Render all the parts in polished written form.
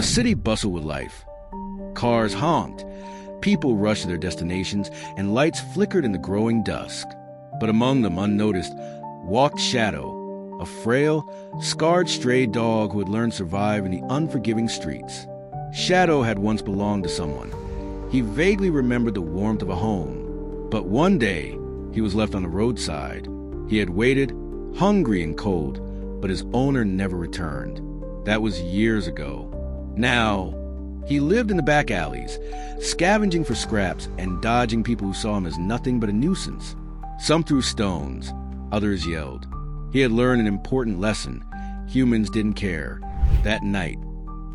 city bustled with life. Cars honked, people rushed to their destinations, and lights flickered in the growing dusk. But among them, unnoticed, walked Shadow, a frail, scarred stray dog who had learned to survive in the unforgiving streets. Shadow had once belonged to someone. He vaguely remembered the warmth of a home. But one day, he was left on the roadside. He had waited, hungry and cold, but his owner never returned. That was years ago. Now, he lived in the back alleys, scavenging for scraps and dodging people who saw him as nothing but a nuisance. Some threw stones, others yelled. He had learned an important lesson. Humans didn't care. That night,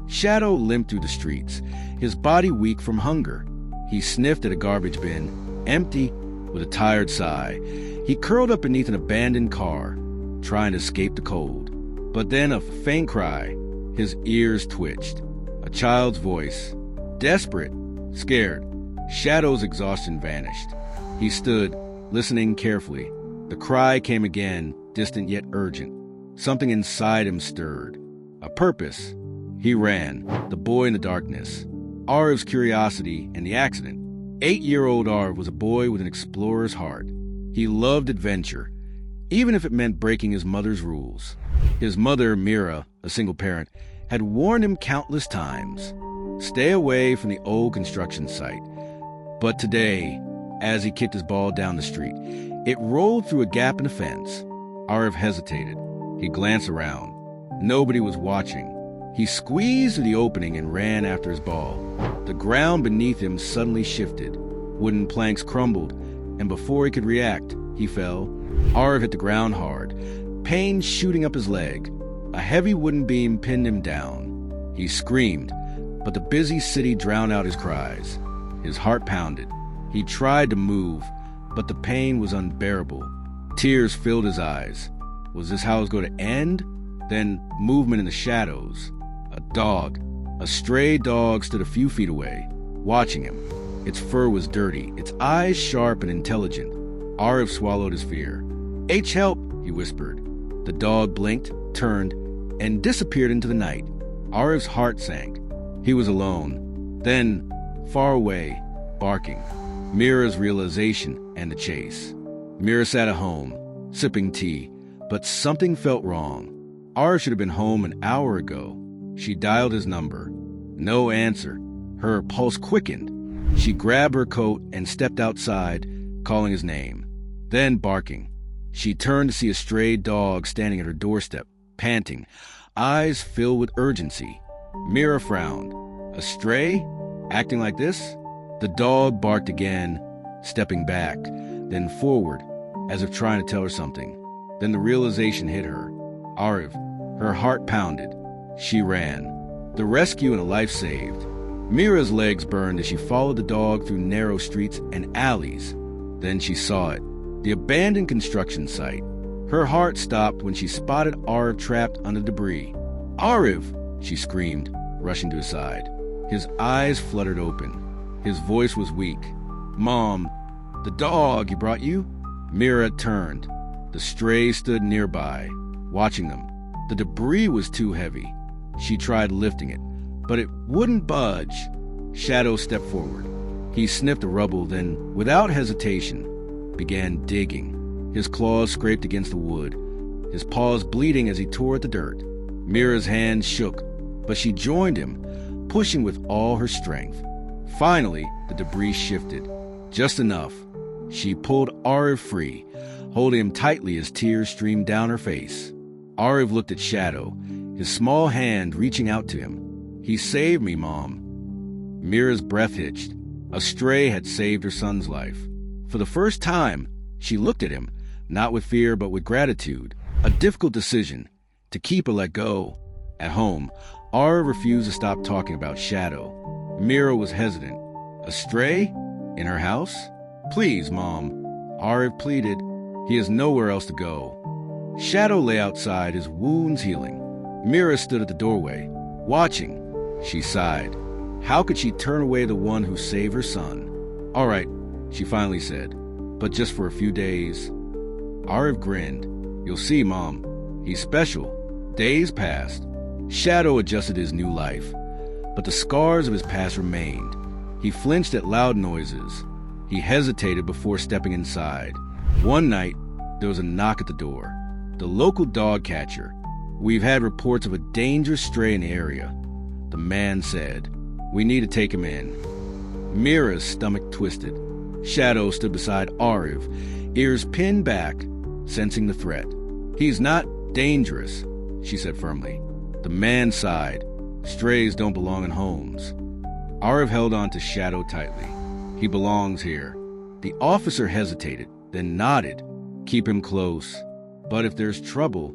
Shadow limped through the streets, his body weak from hunger. He sniffed at a garbage bin, empty, with a tired sigh. He curled up beneath an abandoned car, trying to escape the cold. But then a faint cry. His ears twitched. A child's voice. Desperate, scared. Shadow's exhaustion vanished. He stood, listening carefully. The cry came again, distant yet urgent. Something inside him stirred. A purpose. He ran, the boy in the darkness. Aarav's curiosity and the accident. 8-year-old Aarav was a boy with an explorer's heart. He loved adventure, even if it meant breaking his mother's rules. His mother, Meera, a single parent, had warned him countless times. Stay away from the old construction site. But today, as he kicked his ball down the street, it rolled through a gap in the fence. Aarav hesitated. He glanced around. Nobody was watching. He squeezed through the opening and ran after his ball. The ground beneath him suddenly shifted. Wooden planks crumbled, and before he could react, he fell. Aarav hit the ground hard, pain shooting up his leg. A heavy wooden beam pinned him down. He screamed, but the busy city drowned out his cries. His heart pounded. He tried to move, but the pain was unbearable. Tears filled his eyes. Was this how it was going to end? Then movement in the shadows. A dog, a stray dog, stood a few feet away, watching him. Its fur was dirty, its eyes sharp and intelligent. Aarav swallowed his fear. "H, help," he whispered. The dog blinked, turned, and disappeared into the night. Aarav's heart sank. He was alone. Then, far away, barking. Meera's realization and the chase. Meera sat at home, sipping tea, but something felt wrong. Aarav should have been home an hour ago. She dialed his number. No answer. Her pulse quickened. She grabbed her coat and stepped outside, calling his name. Then barking. She turned to see a stray dog standing at her doorstep, panting, eyes filled with urgency. Meera frowned. A stray? Acting like this? The dog barked again, stepping back, then forward, as if trying to tell her something. Then the realization hit her. Aarav. Her heart pounded. She ran. The rescue and a life saved. Meera's legs burned as she followed the dog through narrow streets and alleys. Then she saw it. The abandoned construction site. Her heart stopped when she spotted Aarav trapped under debris. "Aarav!" she screamed, rushing to his side. His eyes fluttered open. His voice was weak. "Mom, the dog, he brought you?" Meera turned. The stray stood nearby, watching them. The debris was too heavy. She tried lifting it, but it wouldn't budge. Shadow stepped forward. He sniffed the rubble, then, without hesitation, began digging. His claws scraped against the wood, his paws bleeding as he tore at the dirt. Meera's hands shook, but she joined him, pushing with all her strength. Finally, the debris shifted. Just enough. She pulled Aarav free, holding him tightly as tears streamed down her face. Aarav looked at Shadow, his small hand reaching out to him. "He saved me, Mom." Meera's breath hitched. A stray had saved her son's life. For the first time, she looked at him, not with fear but with gratitude. A difficult decision, to keep or let go. At home, Aarav refused to stop talking about Shadow. Meera was hesitant. A stray? In her house? "Please, Mom," Aarav pleaded. He has nowhere else to go. Shadow lay outside, his wounds healing. Meera stood at the doorway, watching. She sighed. How could she turn away the one who saved her son? "All right," she finally said, "but just for a few days." Aarav grinned. "You'll see, Mom. He's special." Days passed. Shadow adjusted his new life. but the scars of his past remained. He flinched at loud noises. He hesitated before stepping inside. One night, there was a knock at the door. The local dog catcher. "We've had reports of a dangerous stray in the area," the man said. "We need to take him in." Meera's stomach twisted. Shadow stood beside Aarav, ears pinned back, sensing the threat. "He's not dangerous," she said firmly. The man sighed. "Strays don't belong in homes." Aarav held on to Shadow tightly. "He belongs here." The officer hesitated, then nodded. "Keep him close. But if there's trouble..."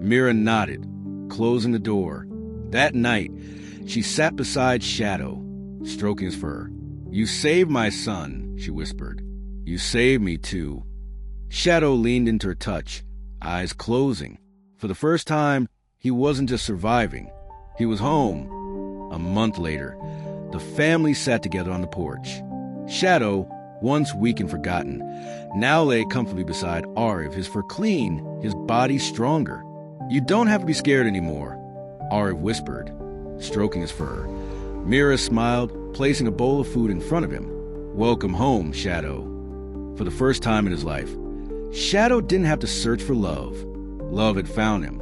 Meera nodded, closing the door. That night, she sat beside Shadow, stroking his fur. "You saved my son," she whispered. "You saved me too." Shadow leaned into her touch, eyes closing. For the first time, he wasn't just surviving. He was home. A month later, the family sat together on the porch. Shadow, once weak and forgotten, now lay comfortably beside Aarav, his fur clean, his body stronger. "You don't have to be scared anymore," Aarav whispered, stroking his fur. Meera smiled, placing a bowl of food in front of him. "Welcome home, Shadow." For the first time in his life, Shadow didn't have to search for love. Love had found him.